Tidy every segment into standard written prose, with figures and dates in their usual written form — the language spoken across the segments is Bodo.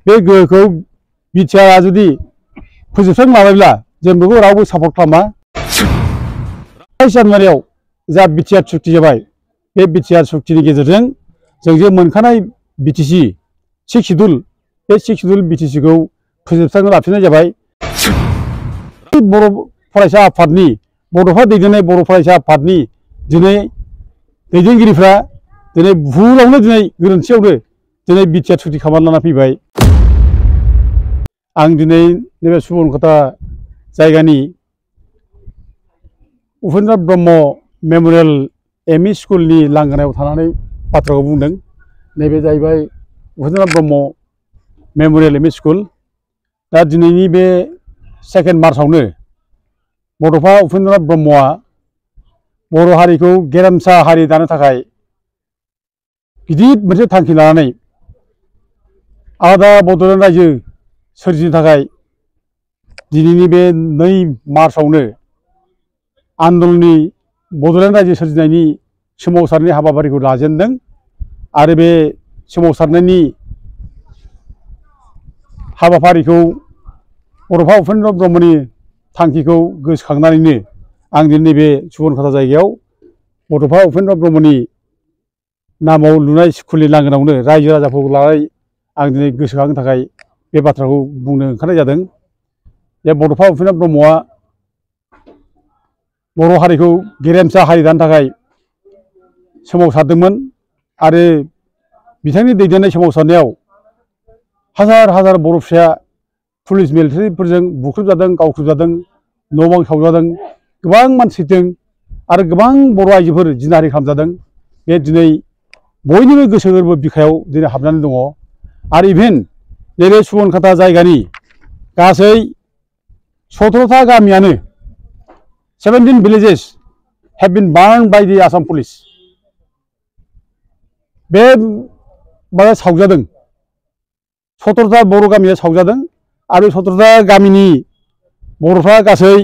बे गोहोखौ बिटिआरआ जुदि फोजोबस्रां लाबायब्ला जों बेखौ रावबो सापर्ट खालामा। 27 जानुवारियाव जा बिटिआर सुक्ति जाबाय, बे बिटिआर सुक्तिनि गेजेरजों जों जे मोनखानाय बिटिसि 6 शिड्युल, बे 6 शिड्युल बिटिसिखौ फोजोबस्रांनो लाफिननाय जाबाय। बर' फरायसा आफादनि, बड'फा दैदेननाय बर' फरायसा आफादनि दिनै दैदेनगिरिफ्रा दिनै भुलावनो, दिनै गोरोन्थियावनो दिनै बिटिआर सुक्ति खालामना लाना फैबाय। आं दिनै नैबे सुबर्नखाता जायगानि उपेन्द्रनाथ ब्रह्म मेम'रियेल एमइ स्कुलनि लांगोनायाव थानानै बाथ्राखौ बुंदों। नैबे जाहैबाय Upendranath Brahma memorial ME school. दा दिनैनि बे 2 मार्चआवनो बड'फा उपेन्द्रनाथ ब्रह्मआ बर' हारिखौ गेरेमसा हारि दानो थाखाय गिदिर मोनसे थांखि लानानै आलादा बड'लेण्ड रायजो सोरजिनो थाखाय दिनैनि बे 2 मार्चआवनो आन्दलननि बड'लेण्ड रायजो सोरजिनायनि सोमावसारनाय हाबाफारिखौ लाजेनदों। आरो बे सोमावसारनायनि हाबाफारिखौ बड'फा उपेन्द्र ब्रह्मनि थांखिखौ गोसोखांनानैनो आं दिनै नैबे सुबर्नखाता जायगायाव बड'फा उपेन्द्र ब्रह्मनि नामाव लुनाय स्कुलनि लांगोनायावनो रायजो राजाफोरखौ लानानै आं दिनै गोसोखांनो थाखाय बे बाथ्राखौ बुंनो ओंखारनाय जादों। जे बड'फा उपेन्द्र ब्रह्मआ बर' हारिखौ गेरेमसा हारि दानो थाखाय सोमावसारदोंमोन आरो बिथांनि दैदेननाय सोमावसारनायाव हाजार हाजार बर' फिसाया पुलिस मिलिटारिफोरजों बुख्रुबजादों, गावख्रुबजादों, न' बां सावजादों, गोबां मानसि थैदों आरो गोबां बर' आइजोफोर जिनाहारि खालामजादों। बे दिनै बयनिबो गोसो गोरबो बिखायाव दिनै हाबनानै दङ। आरो इभेन नैबे सुबर्नखाता जायगानि गासै 17टा गामियानो 17 villages have been burned by the Assam police। बे माबा सावजादों, 17टा बर' गामिया सावजादों आरो 17टा गामिनि बर'फ्रा गासै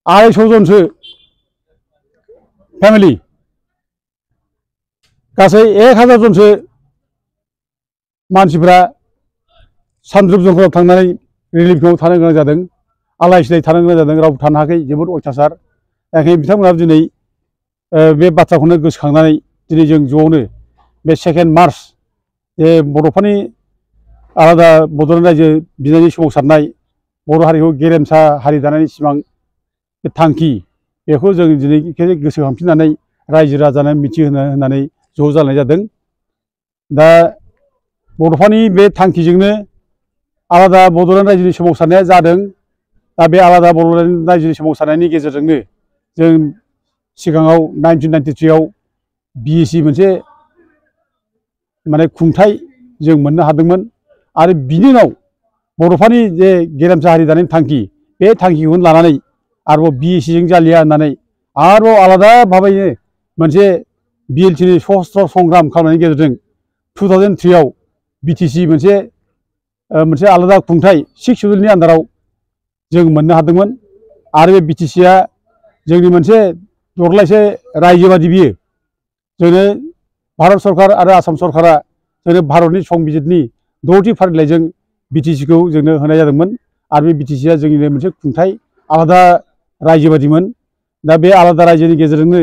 250 जनसो फेमिलि, गासै 1000 जनसो मानसिफ्रा सानद्रुप जंखलाव थांनानै रिलिफ केम्पआव थानो गोनां जादों, आलाय सिलाय थानो गोनां जादों, रावबो थानो हायाखै, जोबोद अयथासार। ओंखायनो बिथांमोनहा दिनै बे बाथ्राखौनो गोसोखांनानै दिनै जों ज'नो बे 2 मार्च जे बड'फानि आलादा बड'लेण्ड रायजो बिनायनि सोमावसारनाय, बर' हारिखौ गेरेमसा हारि दानायनि सिमां, बे थांखि, बेखौ जों दिनै गोसोखांफिननानै रायजो राजानो मिथिहोनो होननानै ज' जानाय जादों। दा बड'फानि बे थांखिजोंनो आलादा बड'लेण्ड रायजोनि सोमावसारनाया जादों। दा बे आलादा बड'लेण्ड रायजोनि सोमावसारनायनि गेजेरजोंनो जों सिगाङाव 1993 आव बिएसि मोनसे माने खुंथाय जों मोननो हादोंमोन। आरो बिनि उनाव बड'फानि जे गेरेमसा हारि दानायनि थांखि, बे थांखिखौनो लानानै आरोबाव बिएसिजों जालिया होननानै आरोबाव आलादा भाबैनो मोनसे बिएलटिनि सशस्त्र संग्राम खालामनायनि गेजेरजों 2003 आव बिटिसि मोनसे आलादा खुंथाय 6 शिड्युलनि आन्दाराव जों मोननो हादोंमोन। आरो बे बिटिसिआ जोंनि मोनसे दरलायसे रायजो बादि बियो जोंनो भारत सरकार आरो आसाम सरकारा जोंनो भारतनि संबिजितनि 6थि फारिलाइजों बिटिसिखौ जोंनो होनाय जादोंमोन। आरो बे बिटिसिआ जोंनिनो मोनसे खुंथाय आलादा रायजो बादिमोन। दा बे आलादा रायजोनि गेजेरजोंनो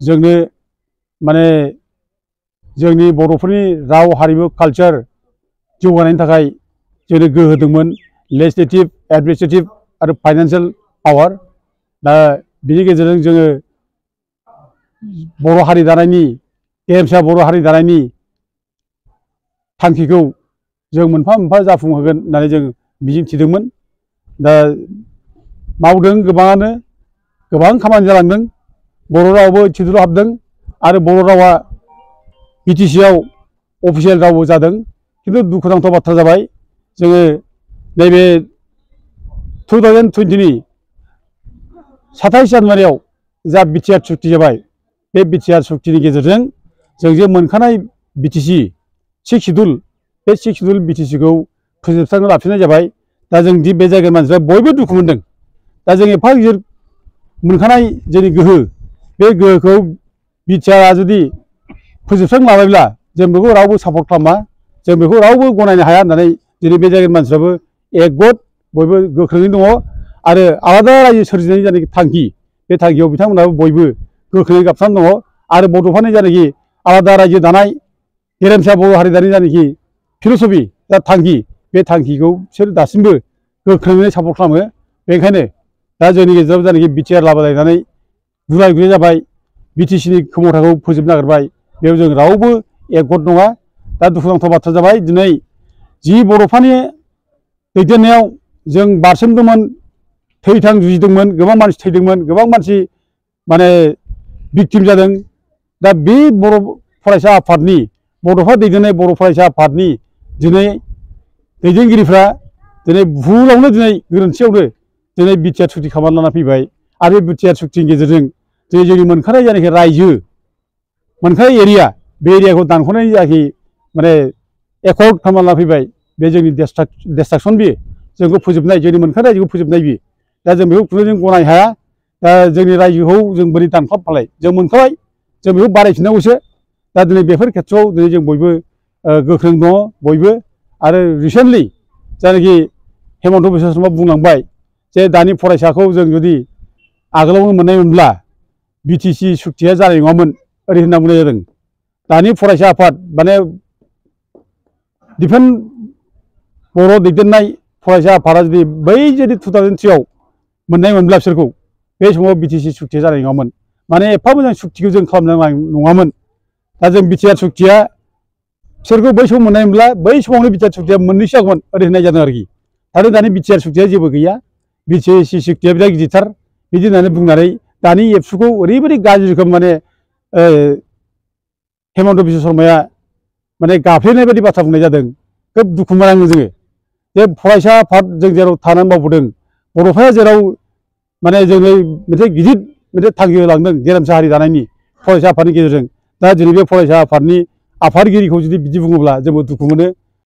जोंनो माने जोंनि बर'फोरनि राव हारिमु कालचार जौगानायनि थाखाय जोंनो गोहो होदोंमोन, लेजिस्लेटिभ, एडमिनिस्ट्रेटिभ आरो फाइनान्सियेल पावार। दा बिनि गेजेरजों जोङो बर' हारि दानायनि, गेरेमसा बर' हारि दानायनि थांखिखौ जों मोनफा मोनफा जाफुंहोगोन होननानै जों मिजिं थिदोंमोन। दा मावदों, गोबाङानो गोबां खामानि जालांदों। बर' रावाबो शिड्युलाव हाबदों आरो बर' रावा बिटिसिआव अफिसियेल रावबो जादों। खिन्थु दुखुनांथाव बाथ्रा जाबाय, जोङो नैबे 2020नि 27 जानुवारियाव जा बिटिआर सुक्ति जाबाय, बे बिटिआर सुक्तिनि गेजेरजों जों जे मोनखानाय बिटिसि 6 शिड्युल, बे 6 शिड्युल बिटिसिखौ फोजोबस्रांनो लाफिननाय जाबाय। दा जों दि बे जायगानि मानसिफ्रा बयबो दुखु मोनदों। दा जों एफा गिदिर मोनखानाय जोंनि गोहो, बे गोहोखौ बिटिआरआ जुदि फोजोबस्रां लाबायब्ला जों बेखौ रावबो सापर्ट खालामा। जों बेखौ रावबो गनायनो हाया होननानै दिनै बे जायगानि मानसिफ्राबो एकगत बयबो गोख्रोङै दङ आरो आलादा रायजो सोरजिनायनि जायनाखि थांखि बे थांखियाव बिथांमोनाबो बयबो गोख्रोङै गाबथानानै दङ आरो बड'फानि जायनाखि आलादा रायजो दानाय गेरेमसा बर' हारि दानायनि जायनाखि फिलसफि दा थांखि बे थांखिखौ बिसोर दासिमबो गोख्रोङै सापर्ट खालामो। बेनिखायनो दा जोंनि गेजेराव जायनाखि बिटिआर लाबोलायनानै गुलाय गुजाय जाबाय बिटिसिनि क्षमताखौ फोजोबनो नागिरबाय बेयाव जों रावबो एकगत नङा। दा दुखुनांथाव बाथ्रा जाबाय दिनै जि बड'फानि दैदेननायाव जों बारसोमदोंमोन थैथां जुजिदोंमोन गोबां मानसि थैदोंमोन गोबां मानसि माने भिक्टिम जादों। दा बे बर' फरायसा आफादनि बड'फा दैदेननाय बर' फरायसा आफादनि दिनै दैदेनगिरिफ्रा दिनै भुलावनो दिनै गोरोन्थियावनो दिनै बिटिआर सुक्ति खालामनानै लाना फैबाय आरो बे बिटिआर सुक्तिनि गेजेरजों दिनै जोंनि मोनखानाय जायनाखि रायजो मोनखानाय एरिया बे एरियाखौ दानख'नायनि जायाखि माने एकर्ड खालामना लाना फैबाय बे जोंनि डिस्ट्राक्सन बियो जोंखौ फोजोबनाय जोंनि मोनखानाय रायजोखौ फोजोबनाय बियो। दा जों बेखौ खुनु जों गनायनो हाया। दा जोंनि रायजोखौ जों बोरै दानख्लाबफालाय जों मोनखाबाय जों बेखौ बारायफिननांगौसो। दा दिनै बेफोर खेथ्रआव दिनै जों बयबो गोख्रों दङ बयबो आरो रिसेन्टलि जायनाखि हेमन्त बिश्व शर्मा बुंलांबाय जे दानि फरायसाखौ जों जुदि आगोलावनो मोननायमोनब्ला बिटिसि सुक्तिया जानाय नङामोन ओरै होनना बुंनाय जादों। दानि फरायसा आफाद माने डिफेन्स बर' दैदेननाय फरायसा आफादा जुदि बै जुदि 2003 मोननायमोनब्ला बिसोरखौ बे समाव बिटिसि सुक्तिया जानाय नङामोन माने एफा मोजां सुक्तिखौ जों खालामनाय नङामोन। दा जों बिटिआर सुक्तिया बिसोरखौ बै समाव मोननायमोनब्ला बै समावनो बिटिआर सुक्तिया मोननैसो जागौमोन ओरै होननाय जादों आरोखि। आरो दानि बिटिआर सुक्तिया जेबो गैया बिटिसि सुक्तिया बिराद गिदिरथार बिदि होननानै बुंनानै दानि एबसुखौ ओरैबायदि गाज्रि रोखोम माने हेमन्त बिश्व शर्माया माने गाफ्लेनाय बायदि बाथ्रा बुंनाय जादों। खोब दुखु मोननाङो जोङो जे फरायसा आफाद जों जेराव थानानै मावबोदों बड'फाया जेराव माने जोङो मोनसे गिदिर मोनसे थांखि होलांदों गेरेमसा हारि दानायनि फरायसा आफादनि गेजेरजों दा दिनै बे फरायसा आफादनि आफादगिरिखौ जुदि बिदि बुङोब्ला जोंबो दुखु मोनो।